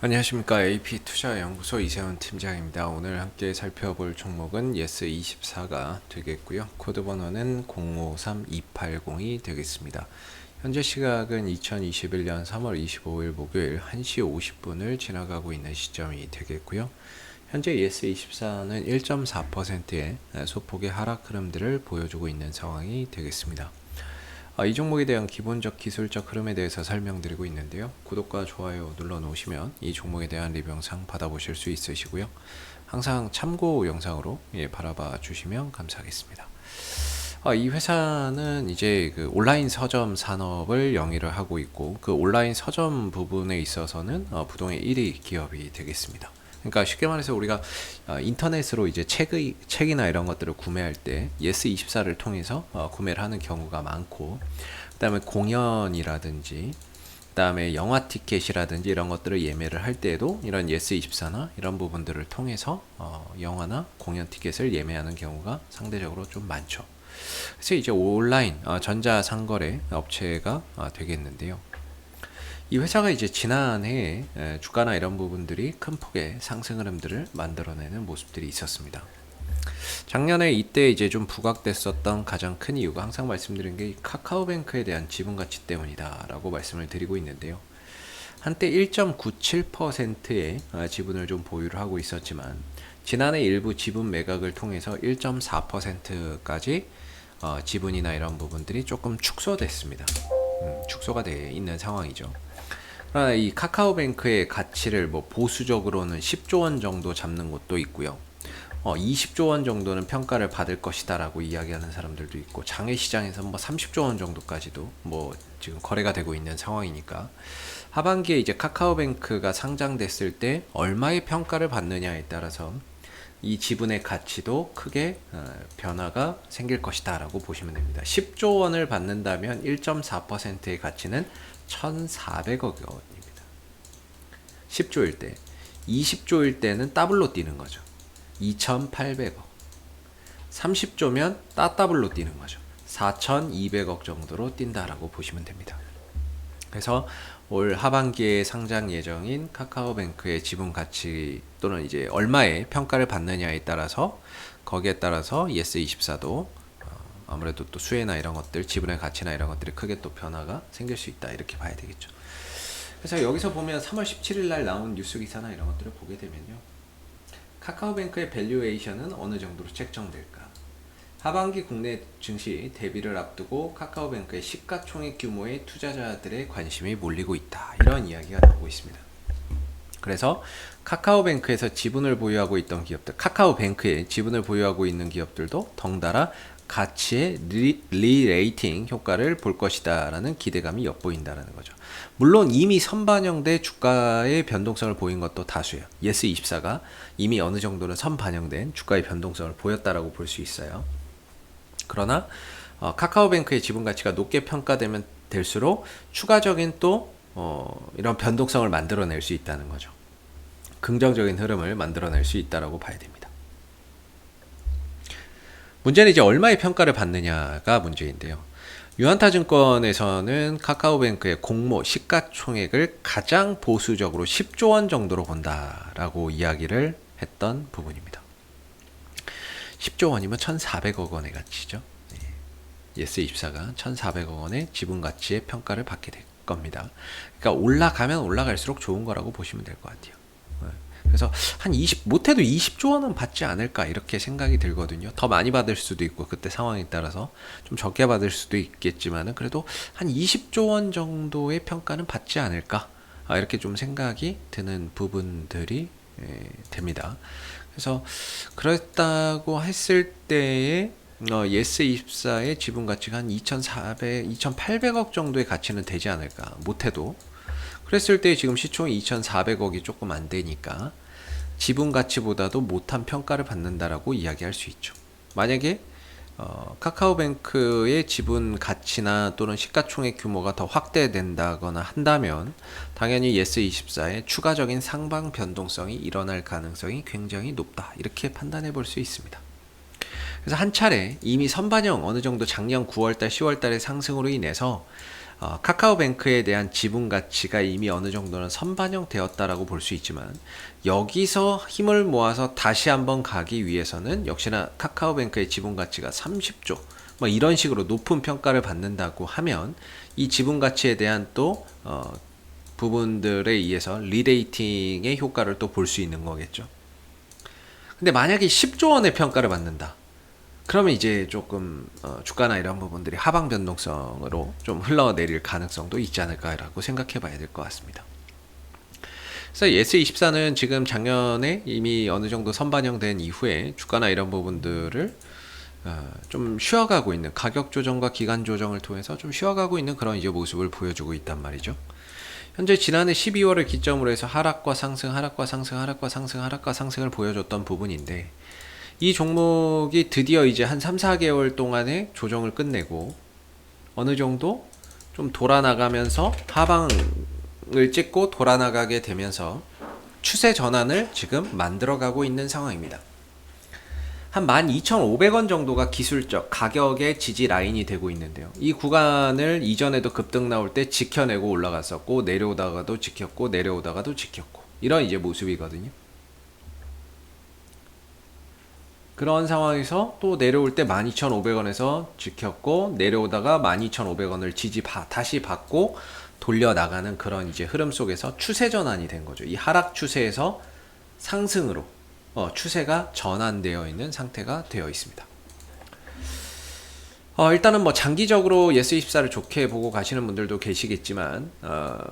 안녕하십니까. AP투자연구소 이세훈 팀장입니다. 오늘 함께 살펴볼 종목은 예스24가 되겠고요. 코드 번호는 053280이 되겠습니다. 현재 시각은 2021년 3월 25일 목요일 1시 50분을 지나가고 있는 시점이 되겠고요. 현재 예스24는 1.4%의 소폭의 하락 흐름들을 보여주고 있는 상황이 되겠습니다. 이 종목에 대한 기본적 기술적 흐름에 대해서 설명드리고 있는데요. 구독과 좋아요 눌러 놓으시면 이 종목에 대한 리뷰 영상 받아보실 수 있으시고요. 항상 참고 영상으로 바라봐 주시면 감사하겠습니다. 이 회사는 이제 그 온라인 서점 산업을 영위를 하고 있고, 그 온라인 서점 부분에 있어서는 부동의 1위 기업이 되겠습니다. 그러니까 쉽게 말해서 우리가 인터넷으로 이제 책이나 이런 것들을 구매할 때 예스24를 통해서 구매를 하는 경우가 많고, 그다음에 공연이라든지 그다음에 영화 티켓이라든지 이런 것들을 예매를 할 때에도 이런 예스24나 이런 부분들을 통해서 영화나 공연 티켓을 예매하는 경우가 상대적으로 좀 많죠. 그래서 이제 온라인 전자상거래 업체가 되겠는데요. 이 회사가 이제 지난해 주가나 이런 부분들이 큰 폭의 상승 흐름들을 만들어내는 모습들이 있었습니다. 작년에 이때 이제 좀 부각됐었던 가장 큰 이유가 항상 말씀드린 게 카카오뱅크에 대한 지분 가치 때문이다라고 말씀을 드리고 있는데요. 한때 1.97%의 지분을 좀 보유를 하고 있었지만 지난해 일부 지분 매각을 통해서 1.4%까지 지분이나 이런 부분들이 조금 축소됐습니다. 축소가 돼 있는 상황이죠. 그러나 이 카카오뱅크의 가치를 뭐 보수적으로는 10조 원 정도 잡는 곳도 있고요. 20조 원 정도는 평가를 받을 것이다라고 이야기하는 사람들도 있고, 장외 시장에서 뭐 30조 원 정도까지도 뭐 지금 거래가 되고 있는 상황이니까 하반기에 이제 카카오뱅크가 상장됐을 때 얼마의 평가를 받느냐에 따라서 이 지분의 가치도 크게 변화가 생길 것이다라고 보시면 됩니다. 10조 원을 받는다면 1.4%의 가치는 1,400억 원입니다. 10조일 때. 20조일 때는 더블로 뛰는 거죠. 2,800억. 30조면 따더블로 뛰는 거죠. 4,200억 정도로 뛴다라고 보시면 됩니다. 그래서 올 하반기에 상장 예정인 카카오뱅크의 지분 가치 또는 이제 얼마의 평가를 받느냐에 따라서, 거기에 따라서 예스24도 아무래도 또 수혜나 이런 것들, 지분의 가치나 이런 것들이 크게 또 변화가 생길 수 있다, 이렇게 봐야 되겠죠. 그래서 여기서 보면 3월 17일 날 나온 뉴스 기사나 이런 것들을 보게 되면요, 카카오뱅크의 밸류에이션은 어느 정도로 책정될까? 하반기 국내 증시 대비를 앞두고 카카오뱅크의 시가총액 규모의 투자자들의 관심이 몰리고 있다, 이런 이야기가 나오고 있습니다. 그래서 카카오뱅크에서 지분을 보유하고 있던 기업들, 카카오뱅크에 지분을 보유하고 있는 기업들도 덩달아 가치의 리레이팅 효과를 볼 것이다 라는 기대감이 엿보인다는 거죠. 물론 이미 선반영돼 주가의 변동성을 보인 것도 다수예요. 예스24가 이미 어느 정도는 선반영된 주가의 변동성을 보였다라고 볼 수 있어요. 그러나 카카오뱅크의 지분 가치가 높게 평가되면 될수록 추가적인 또 이런 변동성을 만들어낼 수 있다는 거죠. 긍정적인 흐름을 만들어낼 수 있다라고 봐야 됩니다. 문제는 이제 얼마의 평가를 받느냐가 문제인데요. 유한타증권에서는 카카오뱅크의 공모 시가총액을 가장 보수적으로 10조 원 정도로 본다라고 이야기를 했던 부분입니다. 10조 원이면 1,400억 원의 가치죠. 예스24가 1,400억 원의 지분 가치의 평가를 받게 될 겁니다. 그러니까 올라가면 올라갈수록 좋은 거라고 보시면 될 것 같아요. 그래서 한 20, 못해도 20조 원은 받지 않을까, 이렇게 생각이 들거든요. 더 많이 받을 수도 있고 그때 상황에 따라서 좀 적게 받을 수도 있겠지만은 그래도 한 20조 원 정도의 평가는 받지 않을까, 이렇게 좀 생각이 드는 부분들이 됩니다. 그래서 그렇다고 했을 때에 예스24의 지분 가치가 한 2,400, 2,800억 정도의 가치는 되지 않을까, 못해도. 그랬을 때 지금 시총이 2,400억이 조금 안 되니까 지분 가치보다도 못한 평가를 받는다라고 이야기할 수 있죠. 만약에 카카오뱅크의 지분 가치나 또는 시가총액 규모가 더 확대된다거나 한다면 당연히 예스24의 추가적인 상방 변동성이 일어날 가능성이 굉장히 높다, 이렇게 판단해 볼 수 있습니다. 그래서 한 차례 이미 선반영 어느 정도 작년 9월달 10월달의 상승으로 인해서 카카오뱅크에 대한 지분 가치가 이미 어느 정도는 선반영되었다라고 볼 수 있지만 여기서 힘을 모아서 다시 한번 가기 위해서는 역시나 카카오뱅크의 지분 가치가 30조 뭐 이런 식으로 높은 평가를 받는다고 하면 이 지분 가치에 대한 또 부분들에 의해서 리레이팅의 효과를 또 볼 수 있는 거겠죠. 근데 만약에 10조 원의 평가를 받는다. 그러면 이제 조금 주가나 이런 부분들이 하방 변동성으로 좀 흘러내릴 가능성도 있지 않을까라고 생각해 봐야 될 것 같습니다. 그래서 S24는 지금 작년에 이미 어느 정도 선반영된 이후에 주가나 이런 부분들을 좀 쉬어가고 있는 가격 조정과 기간 조정을 통해서 좀 쉬어가고 있는 그런 이제 모습을 보여주고 있단 말이죠. 현재 지난해 12월을 기점으로 해서 하락과 상승, 하락과 상승, 하락과 상승, 하락과 상승을 보여줬던 부분인데 이 종목이 드디어 이제 한 3, 4개월 동안의 조정을 끝내고 어느 정도 좀 돌아나가면서 하방을 찍고 돌아나가게 되면서 추세 전환을 지금 만들어가고 있는 상황입니다. 한 12,500원 정도가 기술적 가격의 지지 라인이 되고 있는데요. 이 구간을 이전에도 급등 나올 때 지켜내고 올라갔었고 내려오다가도 지켰고 내려오다가도 지켰고 이런 이제 모습이거든요. 그런 상황에서 또 내려올 때 12,500원에서 지켰고 내려오다가 12,500원을 다시 받고 돌려나가는 그런 이제 흐름 속에서 추세 전환이 된 거죠. 이 하락 추세에서 상승으로 추세가 전환되어 있는 상태가 되어 있습니다. 일단은 뭐 장기적으로 예스24를 좋게 보고 가시는 분들도 계시겠지만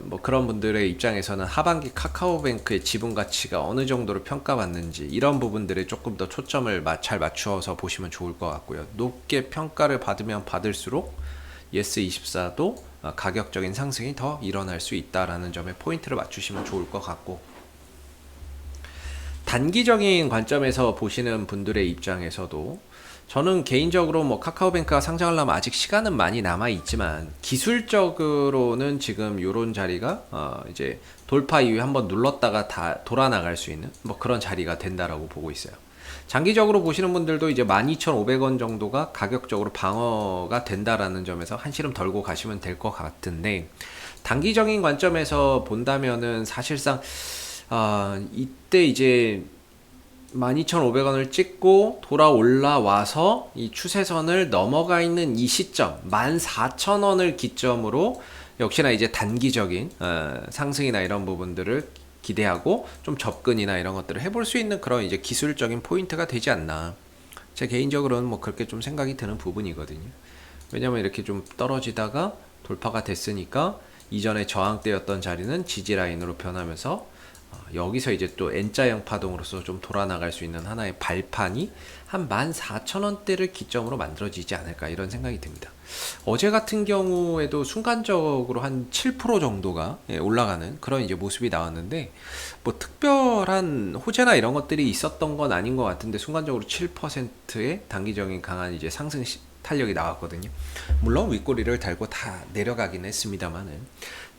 뭐 그런 분들의 입장에서는 하반기 카카오뱅크의 지분 가치가 어느 정도로 평가받는지 이런 부분들에 조금 더 초점을 잘 맞추어서 보시면 좋을 것 같고요. 높게 평가를 받으면 받을수록 예스24도 가격적인 상승이 더 일어날 수 있다라는 점에 포인트를 맞추시면 좋을 것 같고, 단기적인 관점에서 보시는 분들의 입장에서도 저는 개인적으로 뭐 카카오뱅크가 상장하려면 아직 시간은 많이 남아 있지만 기술적으로는 지금 요런 자리가 이제 돌파 이후에 한번 눌렀다가 다 돌아나갈 수 있는 뭐 그런 자리가 된다라고 보고 있어요. 장기적으로 보시는 분들도 이제 12,500원 정도가 가격적으로 방어가 된다라는 점에서 한시름 덜고 가시면 될 것 같은데, 단기적인 관점에서 본다면은 사실상 이때 이제 12,500원을 찍고 돌아 올라와서 이 추세선을 넘어가 있는 이 시점 14,000원을 기점으로 역시나 이제 단기적인 상승이나 이런 부분들을 기대하고 좀 접근이나 이런 것들을 해볼 수 있는 그런 이제 기술적인 포인트가 되지 않나, 제 개인적으로는 뭐 그렇게 좀 생각이 드는 부분이거든요. 왜냐면 이렇게 좀 떨어지다가 돌파가 됐으니까 이전에 저항대였던 자리는 지지라인으로 변하면서 여기서 이제 또 N자형 파동으로서 좀 돌아나갈 수 있는 하나의 발판이 한 14,000원대를 기점으로 만들어지지 않을까 이런 생각이 듭니다. 어제 같은 경우에도 순간적으로 한 7% 정도가 올라가는 그런 이제 모습이 나왔는데 뭐 특별한 호재나 이런 것들이 있었던 건 아닌 것 같은데 순간적으로 7%의 단기적인 강한 이제 상승 탄력이 나왔거든요. 물론 윗꼬리를 달고 다 내려가긴 했습니다만은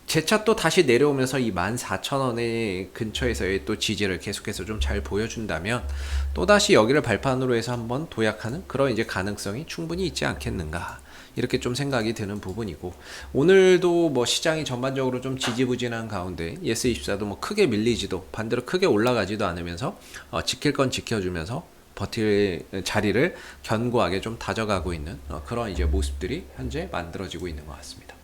재차 또 다시 내려오면서 이 14,000원의 근처에서의 또 지지를 계속해서 좀 잘 보여준다면 또다시 여기를 발판으로 해서 한번 도약하는 그런 이제 가능성이 충분히 있지 않겠는가, 이렇게 좀 생각이 드는 부분이고, 오늘도 뭐 시장이 전반적으로 좀 지지부진한 가운데 예스24도 뭐 크게 밀리지도 반대로 크게 올라가지도 않으면서 지킬 건 지켜주면서 버틸 자리를 견고하게 좀 다져가고 있는 그런 이제 모습들이 현재 만들어지고 있는 것 같습니다.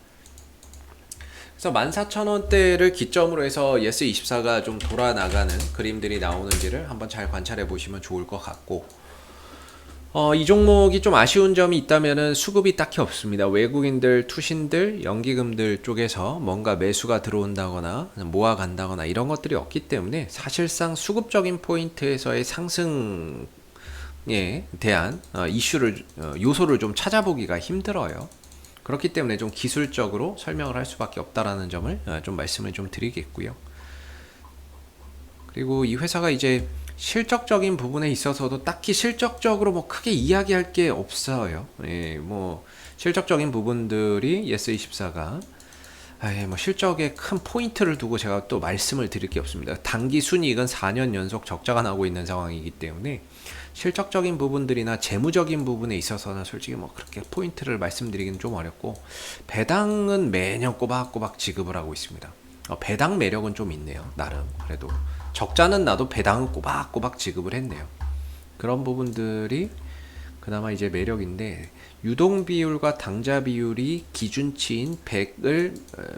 그래서 14,000원대를 기점으로 해서 예스24가 좀 돌아나가는 그림들이 나오는지를 한번 잘 관찰해 보시면 좋을 것 같고, 이 종목이 좀 아쉬운 점이 있다면은 수급이 딱히 없습니다. 외국인들, 투신들, 연기금들 쪽에서 뭔가 매수가 들어온다거나 모아간다거나 이런 것들이 없기 때문에 사실상 수급적인 포인트에서의 상승에 대한 요소를 좀 찾아보기가 힘들어요. 그렇기 때문에 좀 기술적으로 설명을 할 수밖에 없다라는 점을 좀 말씀을 좀 드리겠고요. 그리고 이 회사가 이제 실적적인 부분에 있어서도 딱히 실적적으로 뭐 크게 이야기할 게 없어요. 뭐 실적적인 부분들이 예스24가 뭐 실적에 큰 포인트를 두고 제가 또 말씀을 드릴 게 없습니다. 단기 순이익은 4년 연속 적자가 나고 있는 상황이기 때문에 실적적인 부분들이나 재무적인 부분에 있어서는 솔직히 뭐 그렇게 포인트를 말씀드리기는 좀 어렵고, 배당은 매년 꼬박꼬박 지급을 하고 있습니다. 배당 매력은 좀 있네요. 나름 그래도 적자는 나도 배당은 꼬박꼬박 지급을 했네요. 그런 부분들이 그나마 이제 매력인데, 유동 비율과 당자 비율이 기준치인 100을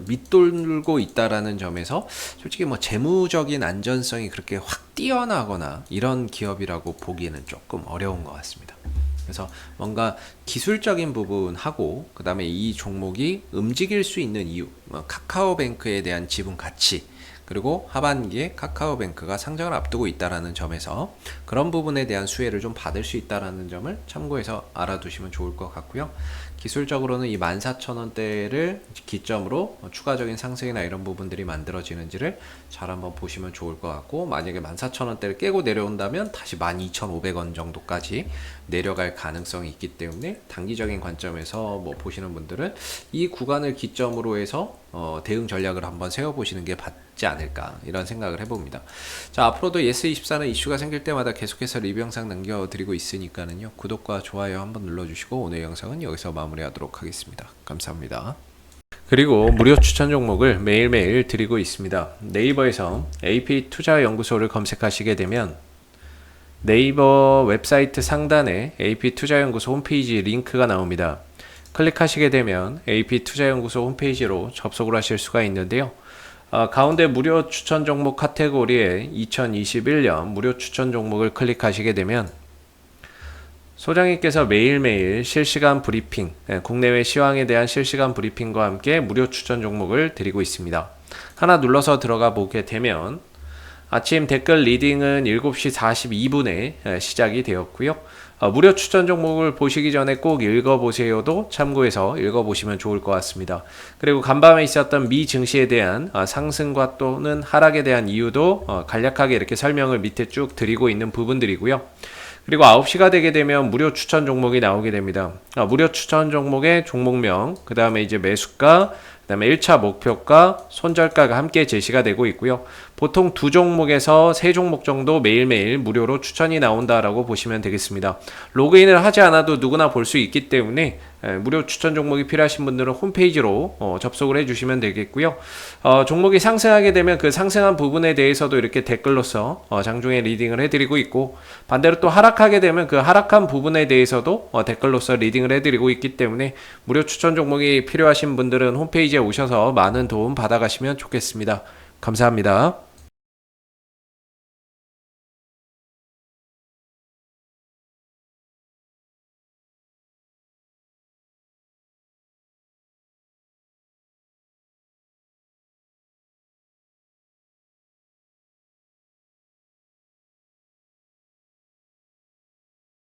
밑돌고 있다라는 점에서 솔직히 뭐 재무적인 안전성이 그렇게 확 뛰어나거나 이런 기업이라고 보기에는 조금 어려운 것 같습니다. 그래서 뭔가 기술적인 부분하고 그 다음에 이 종목이 움직일 수 있는 이유, 카카오뱅크에 대한 지분 가치, 그리고 하반기에 카카오뱅크가 상장을 앞두고 있다라는 점에서 그런 부분에 대한 수혜를 좀 받을 수 있다라는 점을 참고해서 알아두시면 좋을 것 같고요. 기술적으로는 이 14,000원대를 기점으로 추가적인 상승이나 이런 부분들이 만들어지는지를 잘 한번 보시면 좋을 것 같고, 만약에 14,000원대를 깨고 내려온다면 다시 12,500원 정도까지 내려갈 가능성이 있기 때문에 단기적인 관점에서 뭐 보시는 분들은 이 구간을 기점으로 해서 대응 전략을 한번 세워보시는 게 맞지 않을까, 이런 생각을 해봅니다. 자, 앞으로도 예스24는 이슈가 생길 때마다 계속해서 리뷰 영상 남겨드리고 있으니까는요, 구독과 좋아요 한번 눌러주시고 오늘 영상은 여기서 마무리하도록 하겠습니다. 감사합니다. 그리고 무료 추천 종목을 매일매일 드리고 있습니다. 네이버에서 AP투자연구소를 검색하시게 되면 네이버 웹사이트 상단에 AP투자연구소 홈페이지 링크가 나옵니다. 클릭하시게 되면 AP투자연구소 홈페이지로 접속을 하실 수가 있는데요. 가운데 무료 추천 종목 카테고리에 2021년 무료 추천 종목을 클릭하시게 되면 소장님께서 매일매일 실시간 브리핑, 국내외 시황에 대한 실시간 브리핑과 함께 무료 추천 종목을 드리고 있습니다. 하나 눌러서 들어가 보게 되면 아침 댓글 리딩은 7시 42분에 시작이 되었고요. 무료 추천 종목을 보시기 전에 꼭 읽어보세요도 참고해서 읽어보시면 좋을 것 같습니다. 그리고 간밤에 있었던 미 증시에 대한 상승과 또는 하락에 대한 이유도 간략하게 이렇게 설명을 밑에 쭉 드리고 있는 부분들이고요. 그리고 9시가 되게 되면 무료 추천 종목이 나오게 됩니다. 무료 추천 종목의 종목명, 그 다음에 이제 매수가, 그 다음에 1차 목표가, 손절가가 함께 제시가 되고 있고요. 보통 2종목에서 3종목 정도 매일매일 무료로 추천이 나온다라고 보시면 되겠습니다. 로그인을 하지 않아도 누구나 볼 수 있기 때문에 무료 추천 종목이 필요하신 분들은 홈페이지로 접속을 해주시면 되겠고요. 종목이 상승하게 되면 그 상승한 부분에 대해서도 이렇게 댓글로서 장중에 리딩을 해드리고 있고, 반대로 또 하락하게 되면 그 하락한 부분에 대해서도 댓글로서 리딩을 해드리고 있기 때문에 무료 추천 종목이 필요하신 분들은 홈페이지에 오셔서 많은 도움 받아가시면 좋겠습니다. 감사합니다.